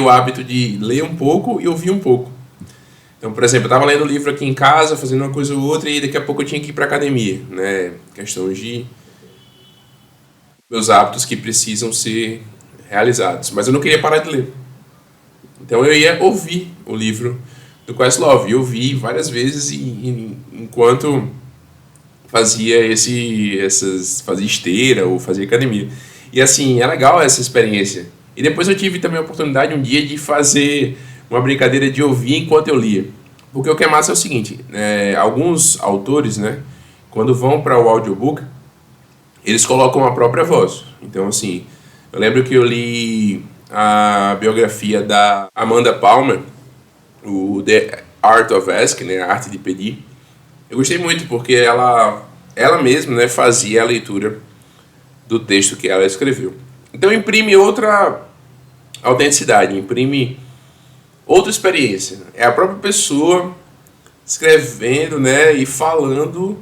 o hábito de ler um pouco e ouvir um pouco. Então, por exemplo, eu estava lendo um livro aqui em casa, fazendo uma coisa ou outra, e daqui a pouco eu tinha que ir para academia, né? Questão de meus hábitos que precisam ser realizados. Mas eu não queria parar de ler. Então eu ia ouvir o livro do Questlove. E eu ouvi várias vezes enquanto fazia esteira ou fazia academia. E assim, é legal essa experiência. E depois eu tive também a oportunidade um dia de fazer uma brincadeira de ouvir enquanto eu lia. Porque o que é massa é o seguinte, alguns autores, né, quando vão para o audiobook, eles colocam a própria voz. Então, assim, eu lembro que eu li a biografia da Amanda Palmer, o The Art of Asking, né, a arte de pedir. Eu gostei muito porque ela mesma, né, fazia a leitura do texto que ela escreveu. Então imprime outra autenticidade, imprime outra experiência. É a própria pessoa escrevendo, né, e falando,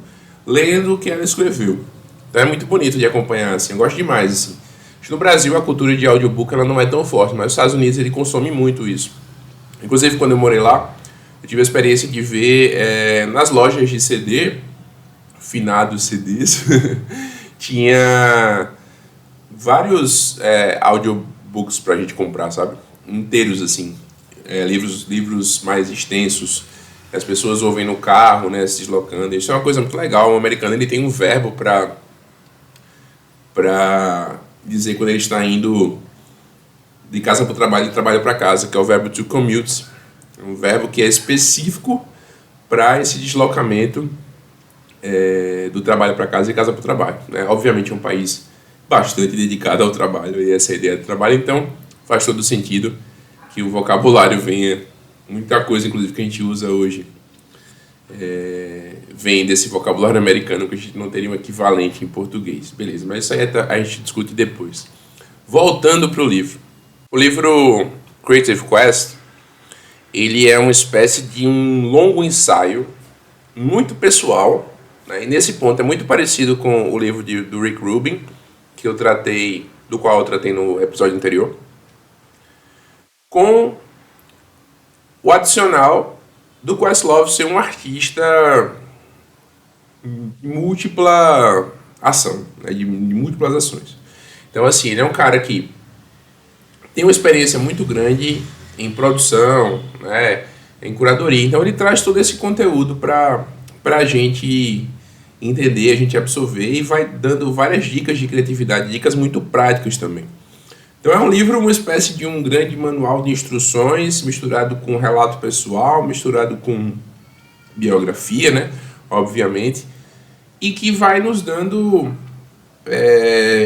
lendo o que ela escreveu. Então é muito bonito de acompanhar, assim, eu gosto demais, assim. Acho que no Brasil a cultura de audiobook ela não é tão forte, mas nos Estados Unidos ele consome muito isso. Inclusive quando eu morei lá, eu tive a experiência de ver nas lojas de CD, finados CDs, tinha vários audiobooks pra gente comprar, sabe? Inteiros, assim. Livros mais extensos. As pessoas ouvem no carro, né, se deslocando. Isso é uma coisa muito legal. O americano ele tem um verbo pra dizer quando ele está indo de casa para o trabalho e de trabalho para casa, que é o verbo to commute. É um verbo que é específico para esse deslocamento do trabalho para casa e casa para o trabalho, né? Obviamente é um país bastante dedicado ao trabalho e essa ideia do trabalho, então faz todo sentido que o vocabulário venha, muita coisa inclusive que a gente usa hoje vem desse vocabulário americano que a gente não teria um equivalente em português, beleza, mas isso aí a gente discute depois. Voltando para o livro. O livro Creative Quest, ele é uma espécie de um longo ensaio muito pessoal, né? E nesse ponto é muito parecido com o livro do Rick Rubin, do qual eu tratei no episódio anterior, com o adicional do Questlove ser um artista de múltipla ação, né? de múltiplas ações. Então, assim, ele é um cara que tem uma experiência muito grande em produção, né? Em curadoria. Então, ele traz todo esse conteúdo para a gente entender, a gente absorver e vai dando várias dicas de criatividade, dicas muito práticas também. Então é um livro, uma espécie de um grande manual de instruções, misturado com relato pessoal, misturado com biografia, né? Obviamente, e que vai nos dando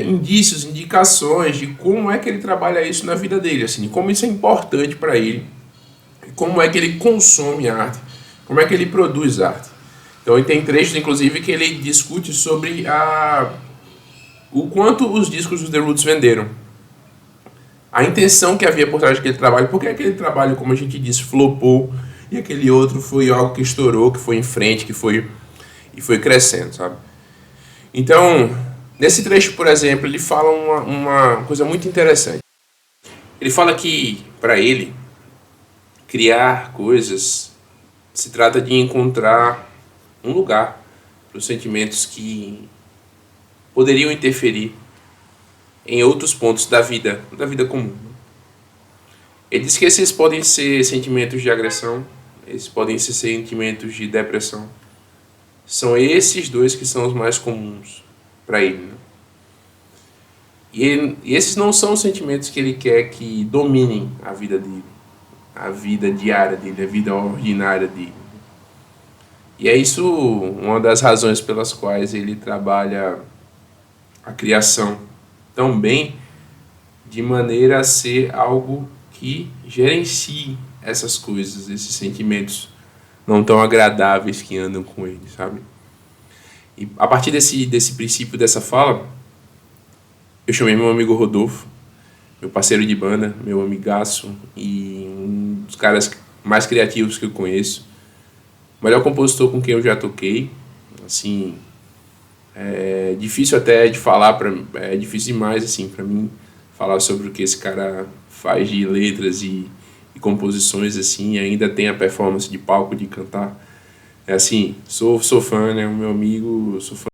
indícios, indicações de como é que ele trabalha isso na vida dele, assim, como isso é importante para ele, como é que ele consome arte, como é que ele produz arte. Então tem trechos, inclusive, que ele discute sobre o quanto os discos dos The Roots venderam. A intenção que havia por trás daquele trabalho, porque aquele trabalho, como a gente disse, flopou, e aquele outro foi algo que estourou, que foi em frente, que foi crescendo, sabe? Então, nesse trecho, por exemplo, ele fala uma coisa muito interessante. Ele fala que, para ele, criar coisas se trata de encontrar um lugar para os sentimentos que poderiam interferir em outros pontos da vida comum. Ele diz que esses podem ser sentimentos de agressão, esses podem ser sentimentos de depressão. São esses dois que são os mais comuns para ele, né? E esses não são os sentimentos que ele quer que dominem a vida dele, a vida diária dele, a vida ordinária dele. E é isso uma das razões pelas quais ele trabalha a criação tão bem, de maneira a ser algo que gerencie essas coisas, esses sentimentos não tão agradáveis que andam com ele, sabe? E a partir desse princípio, dessa fala, eu chamei meu amigo Rodolfo, meu parceiro de banda, meu amigaço e um dos caras mais criativos que eu conheço, o melhor compositor com quem eu já toquei, assim, é difícil até de falar, é difícil demais assim para mim falar sobre o que esse cara faz de letras e composições assim, e ainda tem a performance de palco de cantar. É assim, sou fã, né? O meu amigo, sou fã